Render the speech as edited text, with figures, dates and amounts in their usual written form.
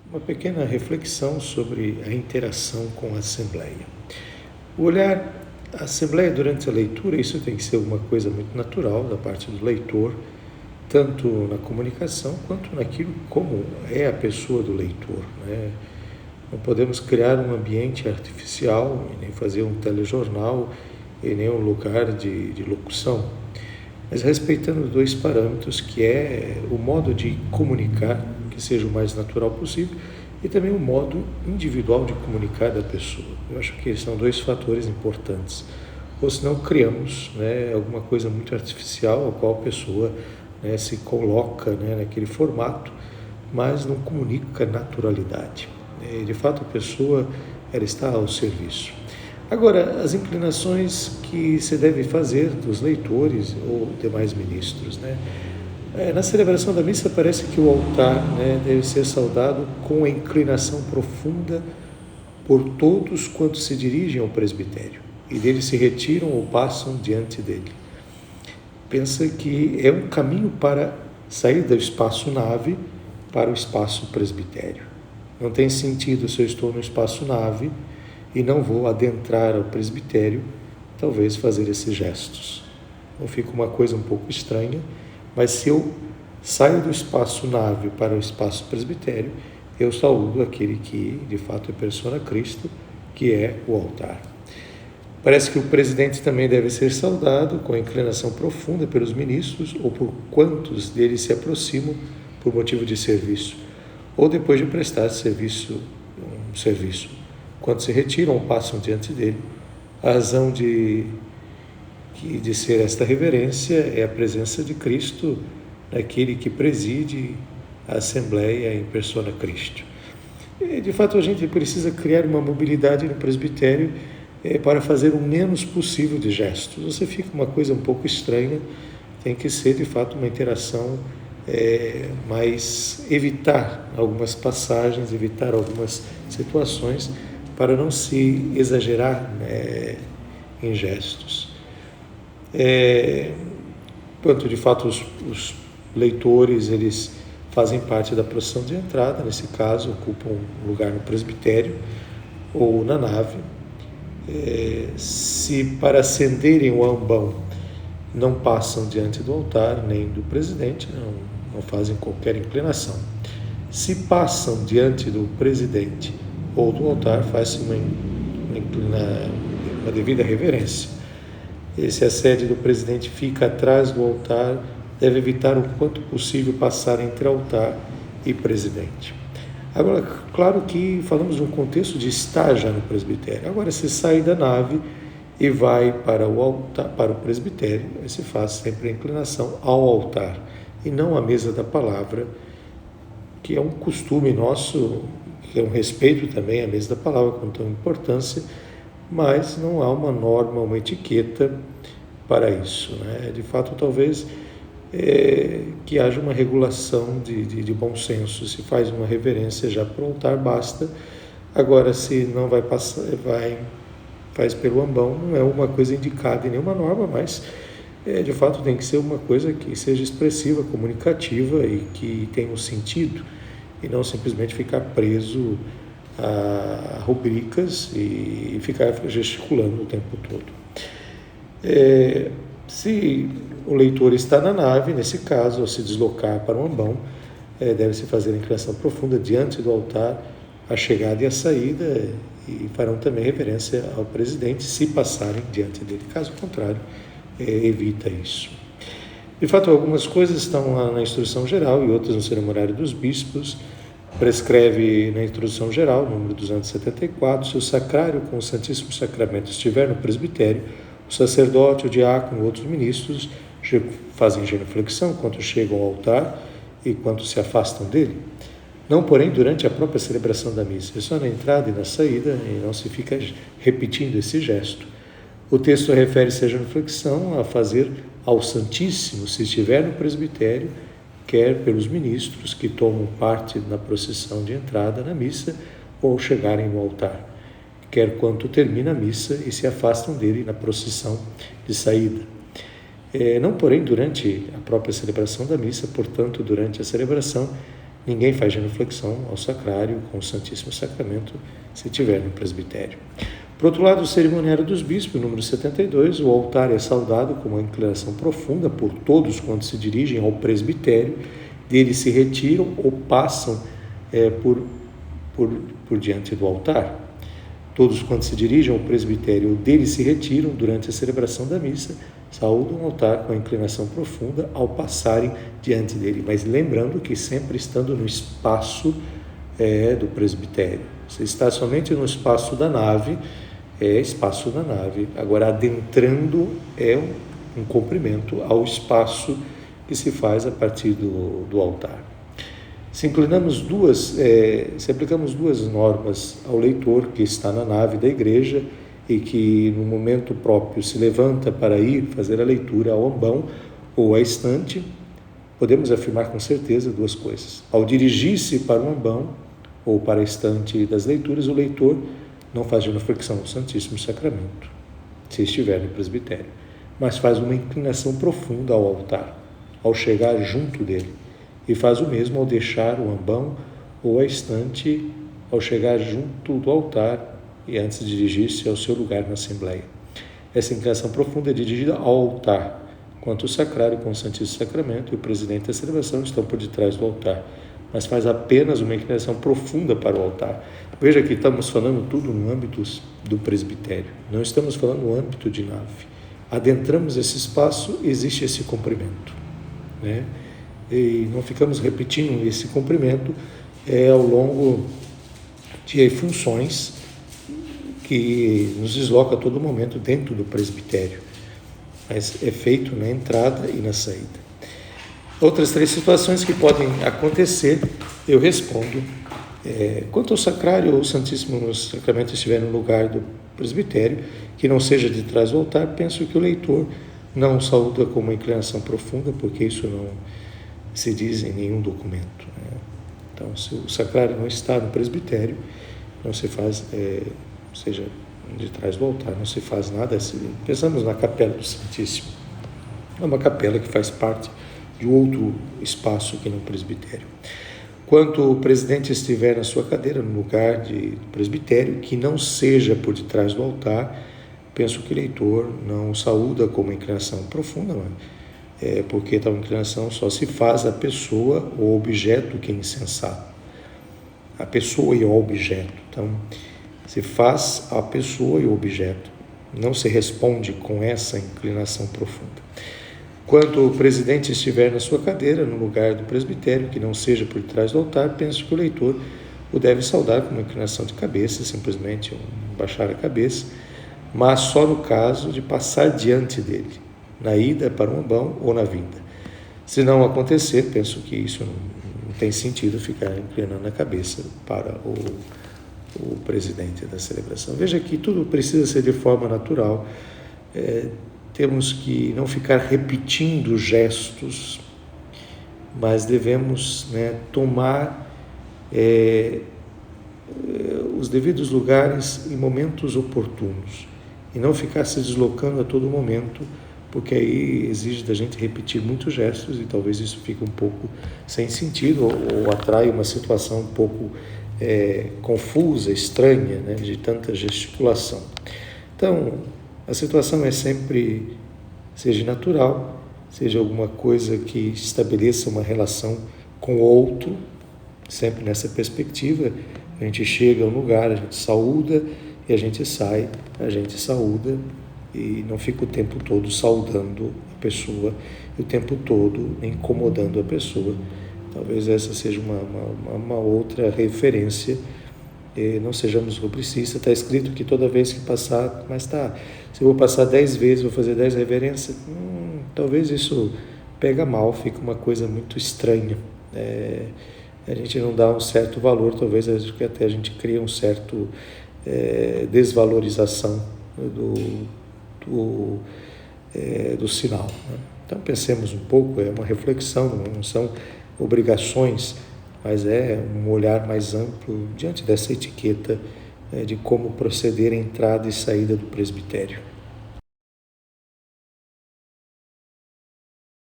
uma pequena reflexão sobre a interação com a Assembleia. O olhar a Assembleia durante a leitura, isso tem que ser uma coisa muito natural da parte do leitor, tanto na comunicação quanto naquilo como é a pessoa do leitor, né? Não podemos criar um ambiente artificial, nem fazer um telejornal, e nem um lugar de locução, mas respeitando dois parâmetros, que é o modo de comunicar, que seja o mais natural possível, e também o modo individual de comunicar da pessoa. Eu acho que são dois fatores importantes. Ou senão criamos, alguma coisa muito artificial, a qual a pessoa se coloca naquele formato, mas não comunica naturalidade. De fato, a pessoa ela está ao serviço. Agora, as inclinações que se deve fazer dos leitores ou demais ministros, na celebração da missa parece que o altar deve ser saudado com a inclinação profunda por todos quantos se dirigem ao presbitério e dele se retiram ou passam diante dele. Pensa que é um caminho para sair do espaço nave para o espaço presbitério. Não tem sentido se eu estou no espaço nave e não vou adentrar ao presbitério, talvez fazer esses gestos. Então fica uma coisa um pouco estranha, mas se eu saio do espaço nave para o espaço presbitério, eu saúdo aquele que de fato é persona Cristo, que é o altar. Parece que o presidente também deve ser saudado com a inclinação profunda pelos ministros ou por quantos deles se aproximam por motivo de serviço, ou depois de prestar um serviço. Quando se retiram ou passam diante dele, a razão de ser esta reverência é a presença de Cristo, naquele que preside a Assembleia em persona Cristo. E, de fato, a gente precisa criar uma mobilidade no presbitério para fazer o menos possível de gestos. Você fica uma coisa um pouco estranha, tem que ser, de fato, uma interação, mas evitar algumas passagens, evitar algumas situações, para não se exagerar em gestos. Quanto de fato os leitores, eles fazem parte da procissão de entrada, nesse caso ocupam um lugar no presbitério ou na nave. Se para acenderem o ambão não passam diante do altar nem do presidente, não fazem qualquer inclinação. Se passam diante do presidente ou do altar, faz-se uma devida reverência. E se a sede do presidente fica atrás do altar, deve evitar o quanto possível passar entre altar e presidente. Agora, claro que falamos de um contexto de estar já no presbitério. Agora, se sai da nave e vai para o altar, para o presbitério, se faz sempre a inclinação ao altar e não à mesa da palavra, que é um costume nosso, que é um respeito também à mesa da palavra, com tanta importância, mas não há uma norma, uma etiqueta para isso. De fato, talvez que haja uma regulação de bom senso. Se faz uma reverência já para o altar, basta. Agora, se não vai passar, faz pelo ambão, não é uma coisa indicada em nenhuma norma, mas de fato tem que ser uma coisa que seja expressiva, comunicativa e que tenha um sentido, e não simplesmente ficar preso a rubricas e ficar gesticulando o tempo todo. Se o leitor está na nave, nesse caso, ao se deslocar para o ambão, deve-se fazer a inclinação profunda diante do altar, a chegada e a saída, e farão também reverência ao presidente se passarem diante dele. Caso contrário, evita isso. De fato, algumas coisas estão lá na instrução geral e outras no cerimoniário dos bispos. Prescreve na introdução geral, número 274, se o sacrário com o Santíssimo Sacramento estiver no presbitério, o sacerdote, o diácono e outros ministros fazem genuflexão quando chegam ao altar e quando se afastam dele. Não, porém, durante a própria celebração da missa, é só na entrada e na saída, e não se fica repetindo esse gesto. O texto refere-se à genuflexão a fazer ao Santíssimo, se estiver no presbitério, quer pelos ministros que tomam parte na procissão de entrada na missa ou chegarem no altar, quer quando termina a missa e se afastam dele na procissão de saída. Não, porém, durante a própria celebração da missa, portanto, durante a celebração, ninguém faz genuflexão ao sacrário com o Santíssimo Sacramento se estiver no presbitério. Por outro lado, o cerimoniário dos bispos, número 72, o altar é saudado com uma inclinação profunda por todos quando se dirigem ao presbitério, dele se retiram ou passam por diante do altar. Todos quando se dirigem ao presbitério dele se retiram durante a celebração da missa, saúdam o altar com a inclinação profunda ao passarem diante dele, mas lembrando que sempre estando no espaço do presbitério. Se está somente no espaço da nave, é espaço da nave. Agora, adentrando é um comprimento ao espaço que se faz a partir do altar. Se aplicamos duas normas ao leitor que está na nave da igreja e que no momento próprio se levanta para ir fazer a leitura ao ambão ou à estante, podemos afirmar com certeza duas coisas. Ao dirigir-se para o ambão ou para a estante das leituras, o leitor não faz genuflexão do Santíssimo Sacramento, se estiver no presbitério, mas faz uma inclinação profunda ao altar, ao chegar junto dele, e faz o mesmo ao deixar o ambão ou a estante, ao chegar junto do altar e antes de dirigir-se ao seu lugar na Assembleia. Essa inclinação profunda é dirigida ao altar, enquanto o sacrário com o Santíssimo Sacramento e o presidente da celebração estão por detrás do altar, mas faz apenas uma inclinação profunda para o altar. Veja que estamos falando tudo no âmbito do presbitério, não estamos falando no âmbito de nave. Adentramos esse espaço, existe esse comprimento, né? E não ficamos repetindo esse comprimento ao longo de funções que nos desloca a todo momento dentro do presbitério, mas é feito na entrada e na saída. Outras três situações que podem acontecer, eu respondo. Quanto ao sacrário ou o Santíssimo Sacramento estiver no lugar do presbitério, que não seja de trás do altar, penso que o leitor não saúda com uma inclinação profunda, porque isso não se diz em nenhum documento, né? Então, se o sacrário não está no presbitério, não se faz, seja de trás do altar, não se faz nada. Pensamos na capela do Santíssimo, é uma capela que faz parte de outro espaço que no presbitério. Quanto o presidente estiver na sua cadeira, no lugar de presbitério, que não seja por detrás do altar, penso que o leitor não saúda com uma inclinação profunda, porque tal inclinação só se faz à pessoa ou objeto que é insensato. A pessoa e o objeto. Então, se faz a pessoa e o objeto. Não se responde com essa inclinação profunda. Quando o presidente estiver na sua cadeira, no lugar do presbitério, que não seja por trás do altar, penso que o leitor o deve saudar com uma inclinação de cabeça, simplesmente baixar a cabeça, mas só no caso de passar diante dele, na ida para um ambão ou na vinda. Se não acontecer, penso que isso não tem sentido ficar inclinando a cabeça para o presidente da celebração. Veja que tudo precisa ser de forma natural. Temos que não ficar repetindo gestos, mas devemos tomar os devidos lugares em momentos oportunos e não ficar se deslocando a todo momento, porque aí exige da gente repetir muitos gestos e talvez isso fique um pouco sem sentido ou atrai uma situação um pouco confusa, estranha, de tanta gesticulação. Então, a situação é sempre, seja natural, seja alguma coisa que estabeleça uma relação com o outro, sempre nessa perspectiva. A gente chega a um lugar, a gente saúda e a gente sai, a gente saúda e não fica o tempo todo saudando a pessoa e o tempo todo incomodando a pessoa. Talvez essa seja uma outra referência. Não sejamos rubricistas. Está escrito que toda vez que passar, mas se eu vou passar 10 vezes, vou fazer 10 reverências, talvez isso pega mal, fica uma coisa muito estranha. A gente não dá um certo valor, talvez até a gente cria um certo desvalorização do sinal, né? Então pensemos um pouco, é uma reflexão, não são obrigações, mas é um olhar mais amplo diante dessa etiqueta de como proceder a entrada e saída do presbitério.